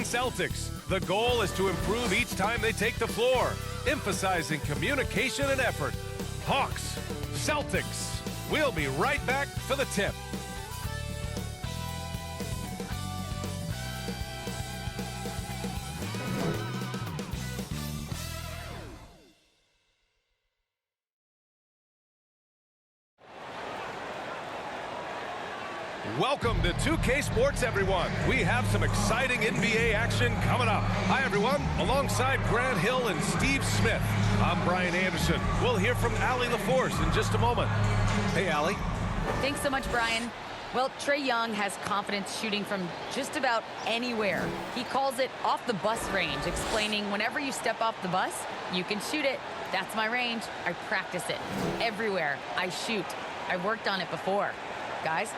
Celtics. The goal is to improve each time they take the floor, emphasizing communication and effort. Hawks, Celtics. We'll be right back for the tip. Welcome to 2K Sports, everyone. We have some exciting NBA action coming up. Hi, everyone. Alongside Grant Hill and Steve Smith, I'm Brian Anderson. We'll hear from Allie LaForce in just a moment. Hey, Allie. Thanks so much, Brian. Well, Trae Young has confidence shooting from just about anywhere. He calls it off the bus range, explaining whenever you step off the bus, you can shoot it. That's my range. I practice it. Everywhere I shoot. I've worked on it before. Guys?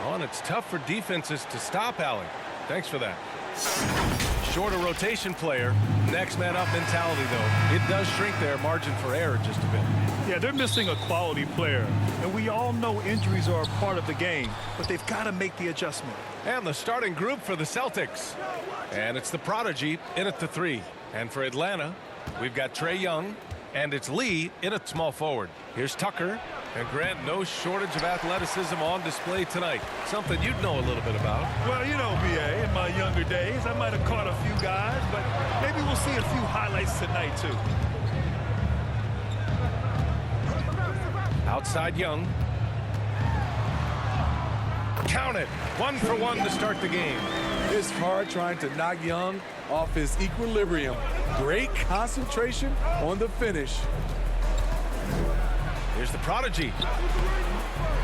Oh, and it's tough for defenses to stop Allie. Thanks for that. Shorter rotation player. Next man up mentality, though. It does shrink their margin for error just a bit. Yeah, they're missing a quality player. And we all know injuries are a part of the game, but they've got to make the adjustment. And the starting group for the Celtics. And it's the prodigy in at the 3. And for Atlanta, we've got Trae Young, and it's Lee in at small forward. Here's Tucker. And Grant, no shortage of athleticism on display tonight. Something you'd know a little bit about. Well, you know, BA, in my younger days, I might have caught a few guys, but maybe we'll see a few highlights tonight, too. Outside Young. Count it. 1 for 1 to start the game. It's hard trying to knock Young off his equilibrium. Great concentration on the finish. Here's the prodigy.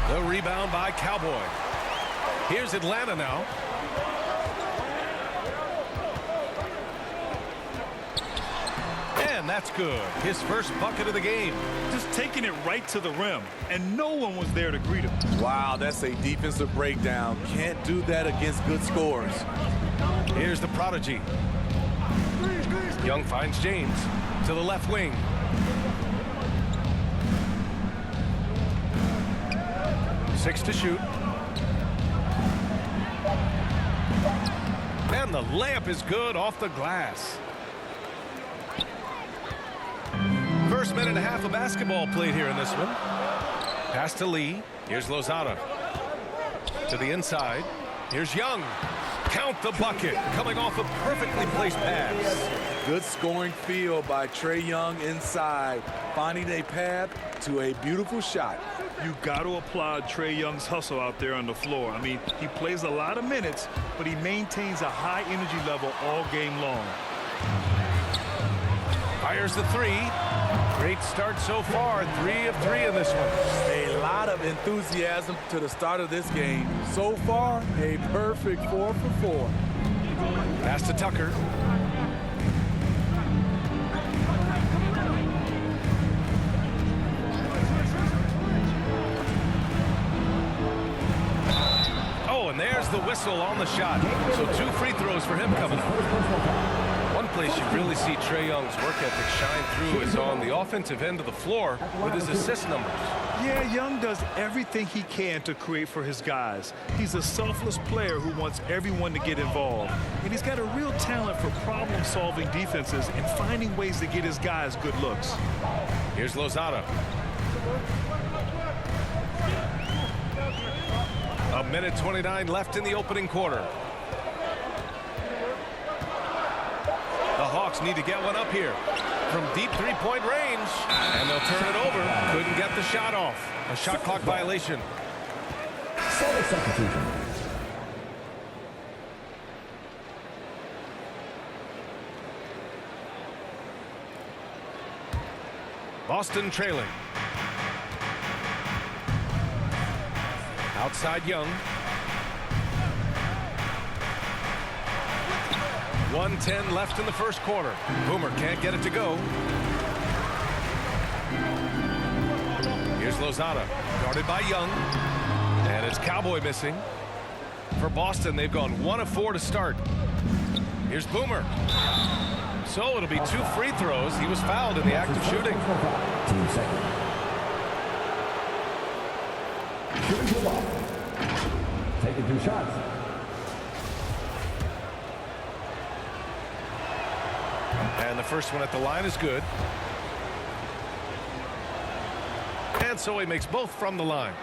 The rebound by Cowboy. Here's Atlanta now. And that's good. His first bucket of the game. Just taking it right to the rim, and no one was there to greet him. Wow, that's a defensive breakdown. Can't do that against good scorers. Here's the prodigy. Young finds James to the left wing. Six to shoot. And the layup is good off the glass. First minute and a half of basketball played here in this one. Pass to Lee. Here's Lozada. To the inside. Here's Young. Count the bucket. Coming off a perfectly placed pass. Good scoring field by Trae Young inside. Finding a path to a beautiful shot. You got to applaud Trae Young's hustle out there on the floor. I mean, he plays a lot of minutes, but he maintains a high energy level all game long. Fires the 3. Great start so far. 3 of 3 in this one. A lot of enthusiasm to the start of this game. So far, a perfect 4 for 4. Pass to Tucker. And there's the whistle on the shot. So 2 free throws for him coming up. One place you really see Trae Young's work ethic shine through is on the offensive end of the floor with his assist numbers. Yeah, Young does everything he can to create for his guys. He's a selfless player who wants everyone to get involved. And he's got a real talent for problem-solving defenses and finding ways to get his guys good looks. Here's Lozada. A minute 29 left in the opening quarter. The Hawks need to get one up here from deep three-point range, and they'll turn it over. Couldn't get the shot off. A shot clock violation. Boston trailing. Outside Young. 1:10 left in the first quarter. Boomer can't get it to go. Here's Lozada, guarded by Young. And it's Cowboy missing. For Boston, they've gone 1 of 4 to start. Here's Boomer. So it'll be 2 free throws. He was fouled in the act of shooting. Taking 2 shots. And the first one at the line is good. And so he makes both from the line.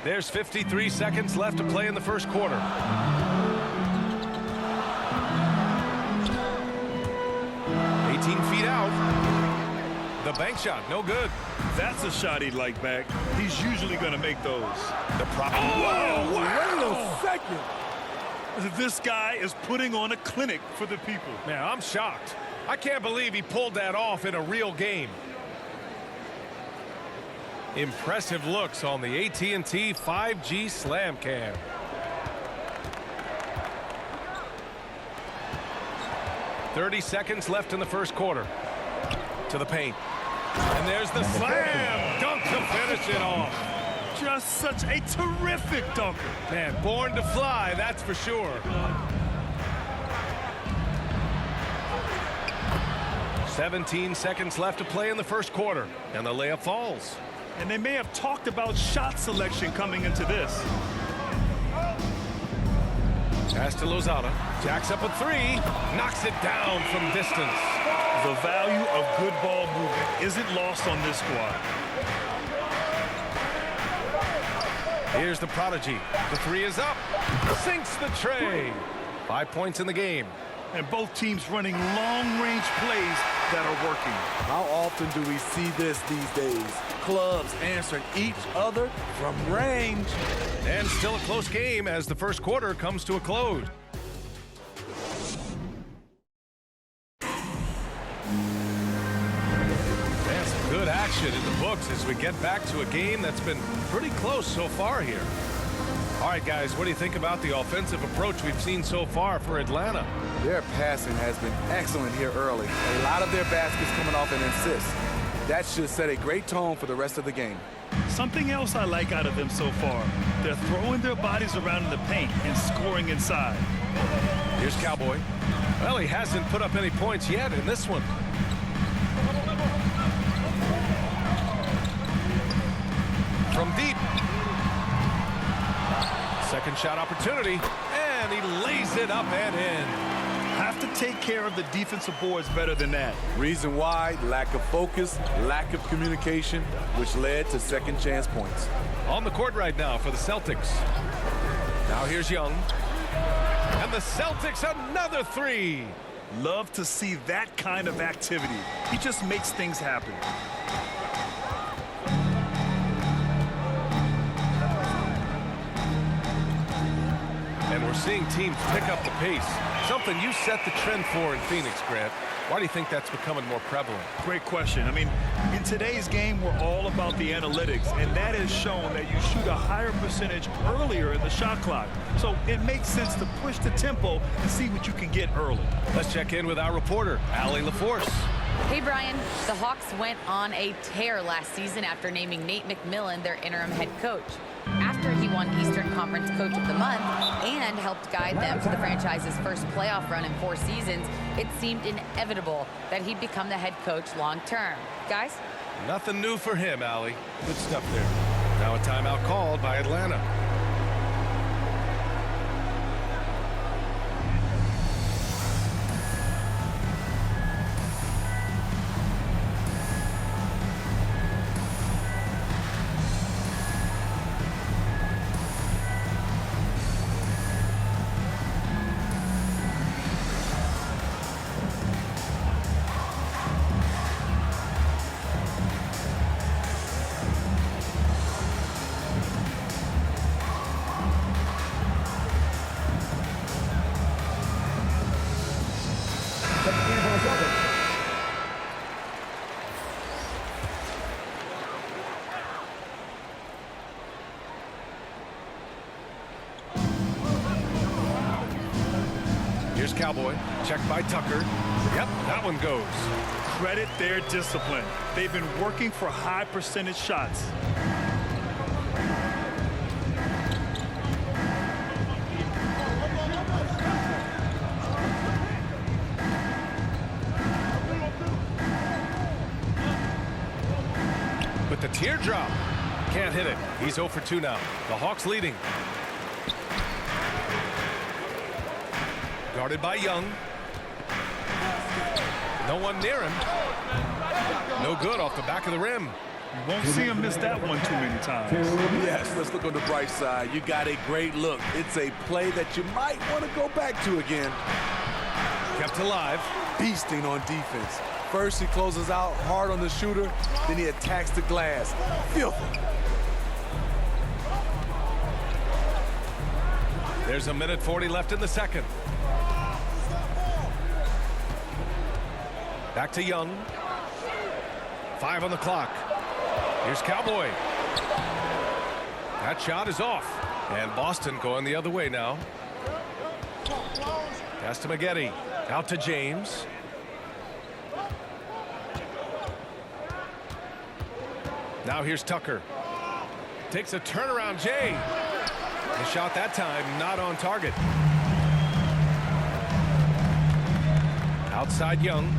There's 53 seconds left to play in the first quarter. Feet out. The bank shot, no good. That's a shot he'd like back. He's usually going to make those. The prop. Whoa, Wait a second. This guy is putting on a clinic for the people. Man, I'm shocked. I can't believe he pulled that off in a real game. Impressive looks on the AT&T 5G Slam Cam. .30 seconds left in the first quarter. To the paint. And there's the slam dunk to finish it off. Just such a terrific dunker. Man, born to fly, that's for sure. 17 seconds left to play in the first quarter. And the layup falls. And they may have talked about shot selection coming into this. Pass to Lozada. Jacks up a three. Knocks it down from distance. The value of good ball movement isn't lost on this squad. Here's the prodigy. The three is up. Sinks the tray. 5 points in the game. And both teams running long-range plays that are working. How often do we see this these days? Clubs answering each other from range. And still a close game as the first quarter comes to a close. And some good action in the books as we get back to a game that's been pretty close so far here. All right, guys, what do you think about the offensive approach we've seen so far for Atlanta? Their passing has been excellent here early. A lot of their baskets coming off an assist. That should set a great tone for the rest of the game. Something else I like out of them so far. They're throwing their bodies around in the paint and scoring inside. Here's Cowboy. Well, he hasn't put up any points yet in this one. From deep. Second shot opportunity, and he lays it up and in. Have to take care of the defensive boards better than that. Reason why: lack of focus, lack of communication, which led to second chance points. On the court right now for the Celtics. Now here's Young. And the Celtics another three. Love to see that kind of activity. He just makes things happen. And we're seeing teams pick up the pace. Something you set the trend for in Phoenix, Grant. Why do you think that's becoming more prevalent? Great question. I mean, in today's game, we're all about the analytics, and that has shown that you shoot a higher percentage earlier in the shot clock. So it makes sense to push the tempo and see what you can get early. Let's check in with our reporter, Allie LaForce. Hey, Brian. The Hawks went on a tear last season after naming Nate McMillan their interim head coach. After he won Eastern Conference Coach of the Month and helped guide them to the franchise's first playoff run in 4 seasons, it seemed inevitable that he'd become the head coach long-term. Guys? Nothing new for him, Allie. Good stuff there. Now a timeout called by Atlanta. Here's Cowboy. Checked by Tucker. Yep, that one goes. Credit their discipline. They've been working for high percentage shots. With the teardrop. Can't hit it. He's 0 for 2 now. The Hawks leading. Guarded by Young. No one near him. No good off the back of the rim. You won't see him miss that one too many times. Yes, let's look on the bright side. You got a great look. It's a play that you might want to go back to again. Kept alive. Beasting on defense. First, he closes out hard on the shooter, then he attacks the glass. Filthy. There's a minute 40 left in the second. Back to Young. 5 on the clock. Here's Cowboy. That shot is off. And Boston going the other way now. Pass to Maggette. Out to James. Now here's Tucker. Takes a turnaround, Jay. The shot that time not on target. Outside Young.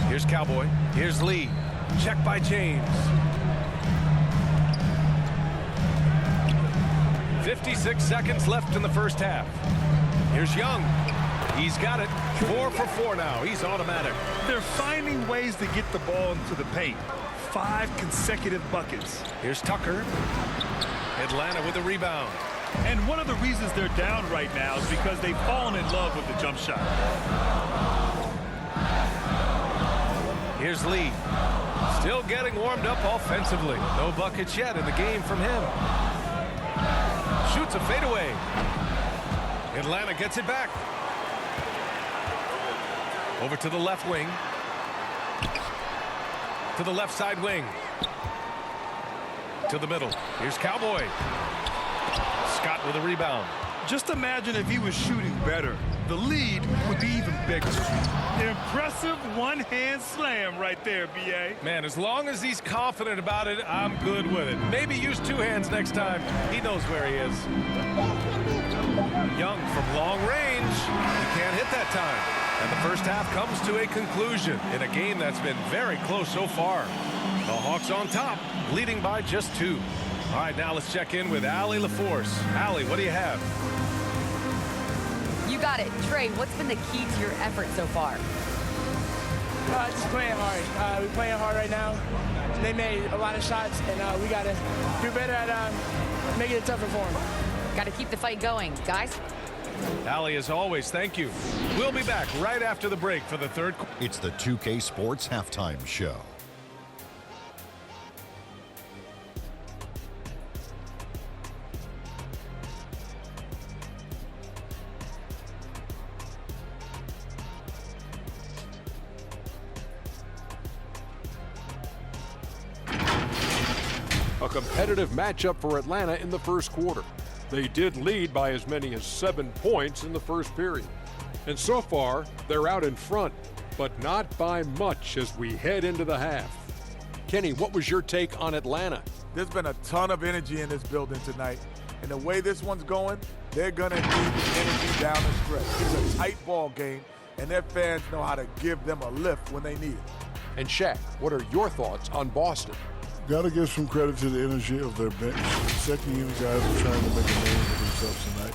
Here's Cowboy. Here's Lee. Check by James. 56 seconds left in the first half. Here's Young. He's got it. 4 for 4 now. He's automatic. They're finding ways to get the ball into the paint. 5 consecutive buckets. Here's Tucker. Atlanta with a rebound. And one of the reasons they're down right now is because they've fallen in love with the jump shot. Here's Lee. Still getting warmed up offensively. No buckets yet in the game from him. Shoots a fadeaway. Atlanta gets it back. Over to the left wing. To the left side wing. To the middle. Here's Cowboy. Scott with a rebound. Just imagine if he was shooting better. The lead would be even bigger. Impressive one-hand slam right there, B.A. Man, as long as he's confident about it, I'm good with it. Maybe use 2 hands next time. He knows where he is. Young from long range. He can't hit that time. And the first half comes to a conclusion in a game that's been very close so far. The Hawks on top, leading by just 2. All right, now let's check in with Allie LaForce. Allie, what do you have? You got it. Trey, what's been the key to your effort so far? Just playing hard. We're playing hard right now. They made a lot of shots, and we got to do better at making it tougher for them. Got to keep the fight going. Guys? Allie, as always, thank you. We'll be back right after the break for the third quarter. It's the 2K Sports Halftime Show. A competitive matchup for Atlanta in the first quarter. They did lead by as many as 7 points in the first period. And so far, they're out in front, but not by much as we head into the half. Kenny, what was your take on Atlanta? There's been a ton of energy in this building tonight. And the way this one's going, they're going to need the energy down the stretch. It's a tight ball game, and their fans know how to give them a lift when they need it. And Shaq, what are your thoughts on Boston? Got to give some credit to the energy of their bench. Second unit guys are trying to make a name for themselves tonight.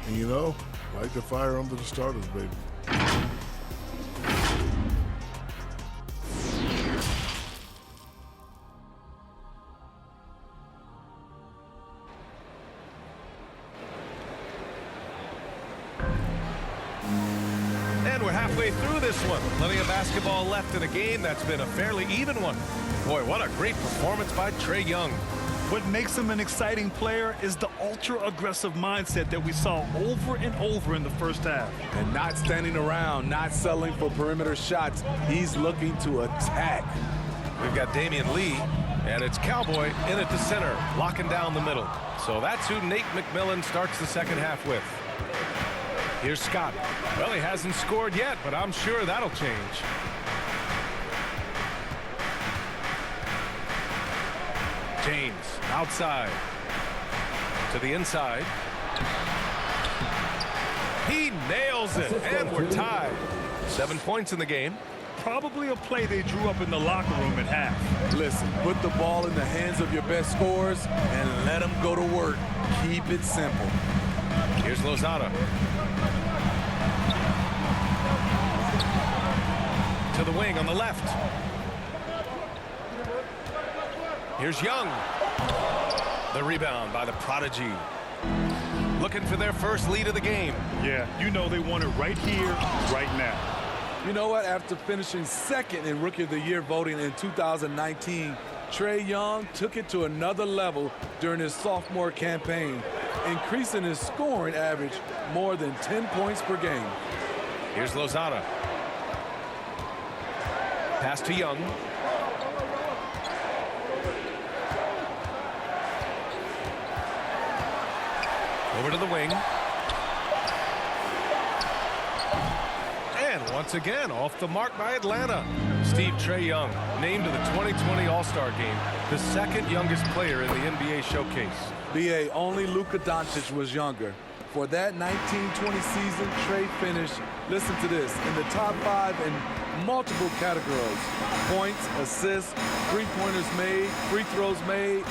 And you know, light the fire under the starters, baby. And we're halfway through this one. Plenty of basketball left in a game that's been a fairly even one. Boy, what a great performance by Trae Young. What makes him an exciting player is the ultra-aggressive mindset that we saw over and over in the first half. And not standing around, not settling for perimeter shots. He's looking to attack. We've got Damian Lee, and it's Cowboy in at the center, locking down the middle. So that's who Nate McMillan starts the second half with. Here's Scott. Well, he hasn't scored yet, but I'm sure that'll change. James outside to the inside. He nails it, and we're tied. 7 points in the game. Probably a play they drew up in the locker room at half. Listen, put the ball in the hands of your best scorers and let them go to work. Keep it simple. Here's Lozada. to the wing on the left. Here's Young. The rebound by the Prodigy. Looking for their first lead of the game. Yeah, you know they want it right here, right now. You know what? After finishing second in Rookie of the Year voting in 2019, Trae Young took it to another level during his sophomore campaign, increasing his scoring average more than 10 points per game. Here's Lozada. Pass to Young. Over to the wing. And once again, off the mark by Atlanta. Trae Young, named to the 2020 All-Star Game, the second youngest player in the NBA Showcase. BA, only Luka Doncic was younger. For that 1920 season, Trae finished, listen to this, in the top 5 in multiple categories. Points, assists, three-pointers made, free throws made.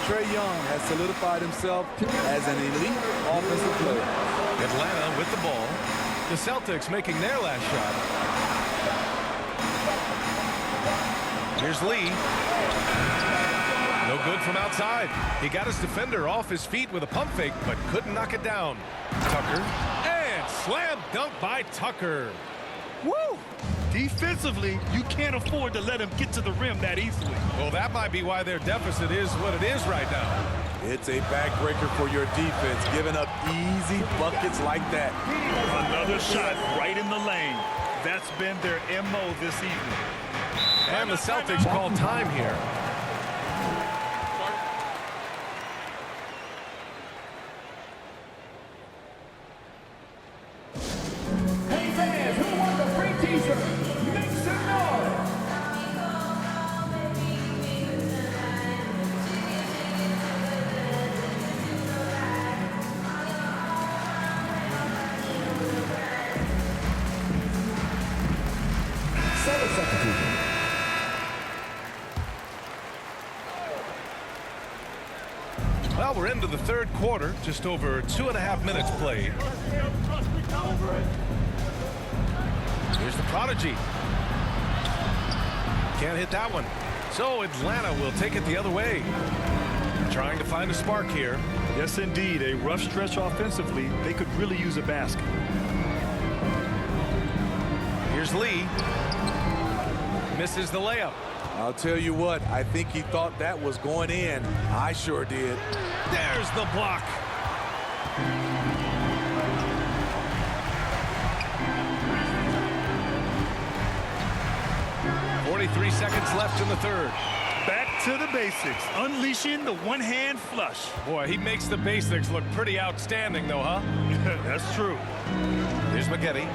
Trae Young has solidified himself as an elite offensive player. Atlanta with the ball. The Celtics making their last shot. Here's Lee. No good from outside. He got his defender off his feet with a pump fake, but couldn't knock it down. Tucker. And slam dunk by Tucker. Woo! Defensively, you can't afford to let him get to the rim that easily. Well, that might be why their deficit is what it is right now. It's a backbreaker for your defense, giving up easy buckets like that. Another shot right in the lane. That's been their MO this evening. And the Celtics call time here. Hey fans, who won the free t-shirt? Make some noise! Substitution. Well, we're into the third quarter, just over 2.5 minutes played. Here's the Prodigy. Can't hit that one. So Atlanta will take it the other way. Trying to find a spark here. Yes, indeed. A rough stretch offensively. They could really use a basket. Here's Lee. Misses the layup. I'll tell you what, I think he thought that was going in. I sure did. There's the block. .43 seconds left in the third. Back to the basics, unleashing the one-hand flush. Boy, he makes the basics look pretty outstanding, though, huh? That's true. Here's Maggette.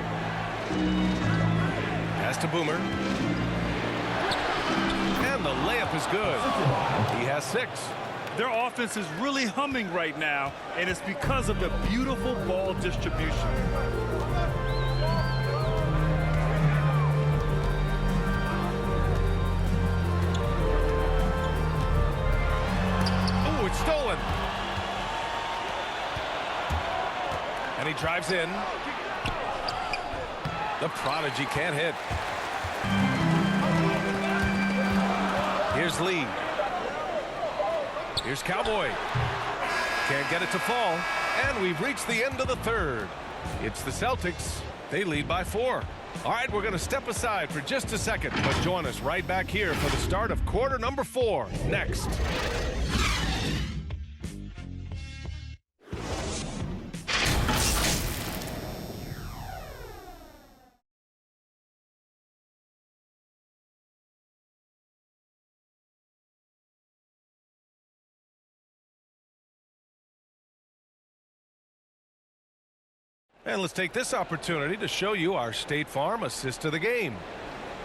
Pass to Boomer. And the layup is good. He has 6. Their offense is really humming right now, and it's because of the beautiful ball distribution. Oh, it's stolen. And he drives in. The Prodigy can't hit. Here's Lee. Here's Cowboy. Can't get it to fall. And we've reached the end of the third. It's the Celtics. They lead by 4. All right, we're going to step aside for just a second, but join us right back here for the start of quarter number 4 next. And let's take this opportunity to show you our State Farm assist of the game.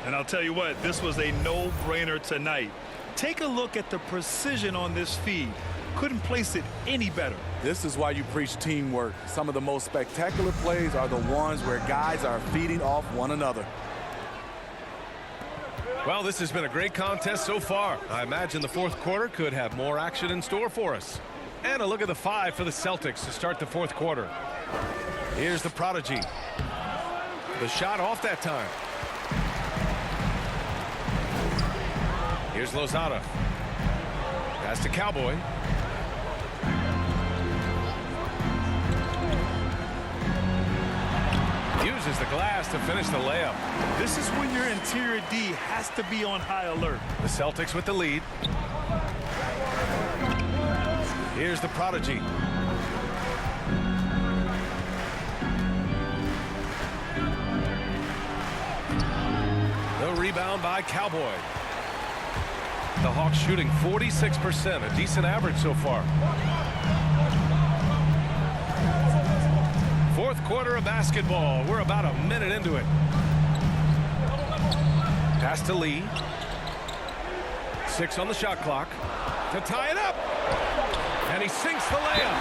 And I'll tell you what, this was a no-brainer tonight. Take a look at the precision on this feed. Couldn't place it any better. This is why you preach teamwork. Some of the most spectacular plays are the ones where guys are feeding off one another. Well, this has been a great contest so far. I imagine the fourth quarter could have more action in store for us. And a look at the 5 for the Celtics to start the fourth quarter. Here's the Prodigy. The shot off that time. Here's Lozada. Pass to Cowboy. Uses the glass to finish the layup. This is when your interior D has to be on high alert. The Celtics with the lead. Here's the prodigy. The rebound by Cowboy. The Hawks shooting 46%, a decent average so far. Fourth quarter of basketball. We're about a minute into it. Pass to Lee. 6 on the shot clock to tie it up. And he sinks the layup.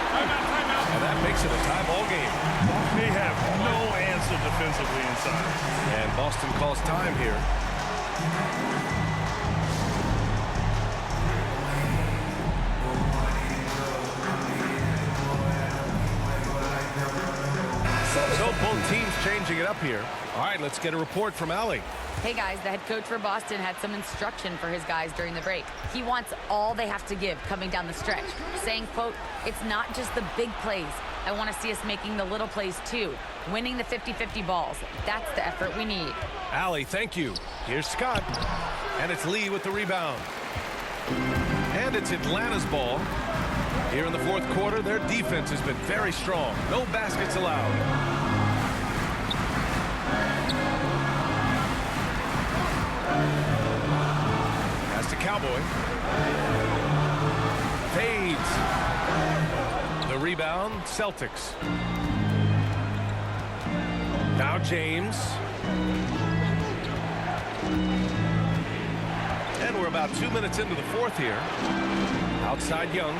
And that makes it a tie ball game. They have no answer defensively inside. And Boston calls time here. So both teams changing it up here. All right, let's get a report from Allie. Hey guys, the head coach for Boston had some instruction for his guys during the break. He wants all they have to give coming down the stretch, saying, quote, "It's not just the big plays. I want to see us making the little plays too, winning the 50-50 balls. That's the effort we need." Allie, thank you. Here's Scott. And it's Lee with the rebound. And it's Atlanta's ball. Here in the fourth quarter, their defense has been very strong. No baskets allowed. Pass to Cowboy. Fades. The rebound, Celtics. Now James. And we're about 2 minutes into the fourth here. Outside Young.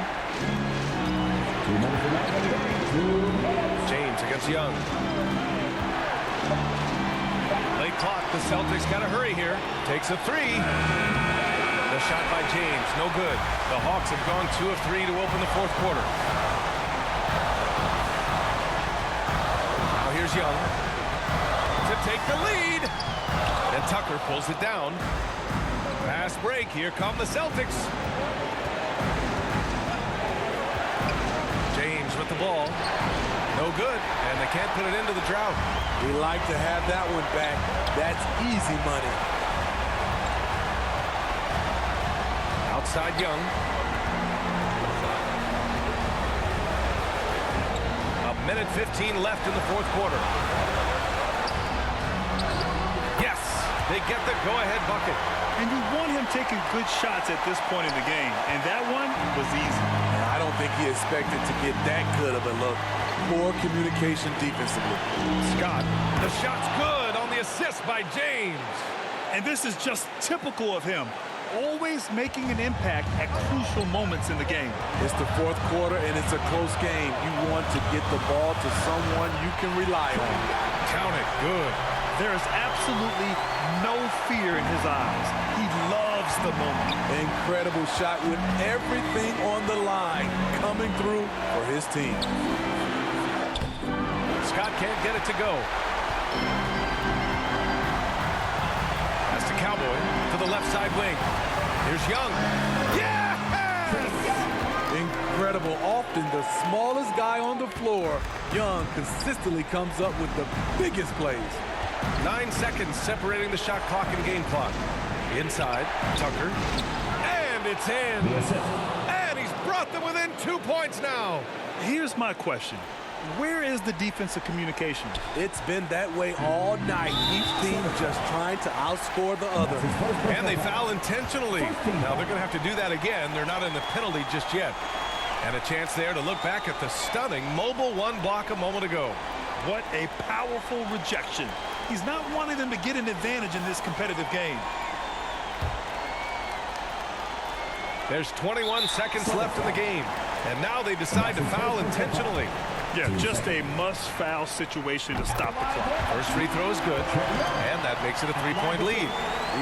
James against Young. Late clock. The Celtics got to hurry here. Takes a three. The shot by James. No good. The Hawks have gone 2 of 3 to open the fourth quarter. Now here's Young to take the lead. And Tucker pulls it down. Fast break. Here come the Celtics. James with the ball. No good. And they can't put it into the drought. We like to have that one back. That's easy money. Outside Young. A minute 15 left in the fourth quarter. Yes, they get the go-ahead bucket. And you want him taking good shots at this point in the game. And that one was easy. I don't think he expected to get that good of a look. Poor communication defensively. Scott, the shot's good on the assist by James. And this is just typical of him. Always making an impact at crucial moments in the game. It's the fourth quarter and it's a close game. You want to get the ball to someone you can rely on. Count it. Good. There is absolutely no fear in his eyes. He loves the moment. Incredible shot with everything on the line coming through for his team. Scott can't get it to go. Pass to Cowboy to the left side wing. Here's Young. Yeah! Incredible. Often the smallest guy on the floor, Young consistently comes up with the biggest plays. 9 seconds separating the shot clock and game clock. Inside, Tucker. And it's in. And he's brought them within 2 points now. Here's my question. Where is the defensive communication? It's been that way all night. Each team just trying to outscore the other. And they foul intentionally. Now they're going to have to do that again. They're not in the penalty just yet. And a chance there to look back at the stunning mobile one block a moment ago. What a powerful rejection. He's not wanting them to get an advantage in this competitive game. There's 21 seconds left in the game. And now they decide to foul intentionally. Yeah, just a must-foul situation to stop the clock. First free throw is good. And that makes it a 3-point lead.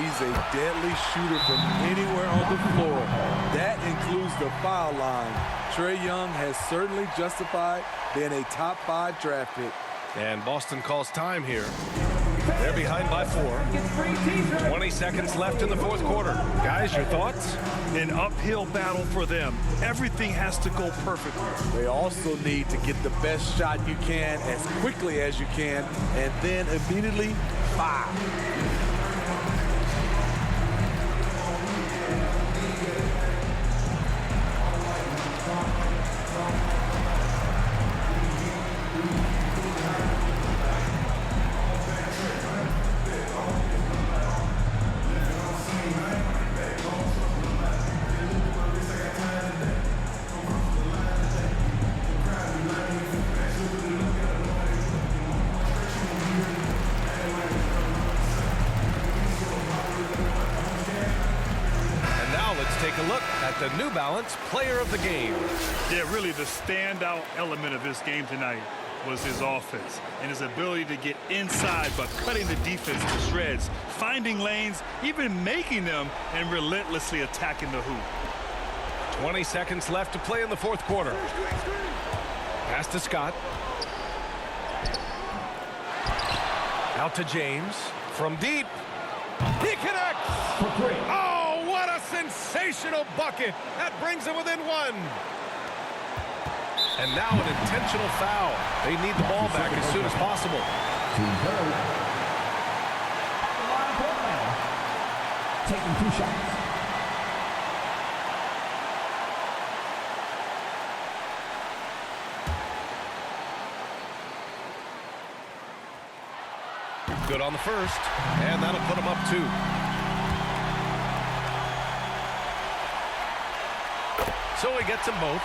He's a deadly shooter from anywhere on the floor. That includes the foul line. Trae Young has certainly justified being a top 5 draft pick. And Boston calls time here. They're behind by 4. Gets free t-shirt. 20 seconds left in the fourth quarter. Guys, your thoughts? An uphill battle for them. Everything has to go perfectly. They also need to get the best shot you can as quickly as you can, and then immediately fire. Take a look at the New Balance Player of the Game. Yeah, really the standout element of this game tonight was his offense and his ability to get inside by cutting the defense to shreds, finding lanes, even making them, and relentlessly attacking the hoop. 20 seconds left to play in the fourth quarter. Pass to Scott. Out to James. From deep. He connects! For 3. Oh, what a sensational bucket! That brings him within 1. And now an intentional foul. They need the ball back as soon as possible. Team third. Line for Atlanta. Taking 2 shots. Good on the first, and that'll put him up 2. So he gets them both,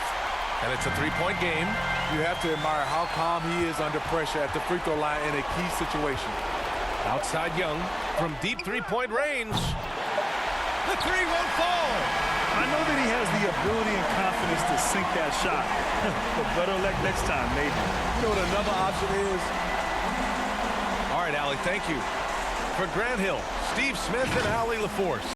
and it's a 3-point game. You have to admire how calm he is under pressure at the free throw line in a key situation. Outside Young from deep 3-point range. The 3 won't fall. I know that he has the ability and confidence to sink that shot, but better luck next time, maybe. You know what another option is? All right, Allie, thank you. For Grant Hill, Steve Smith, and Allie LaForce.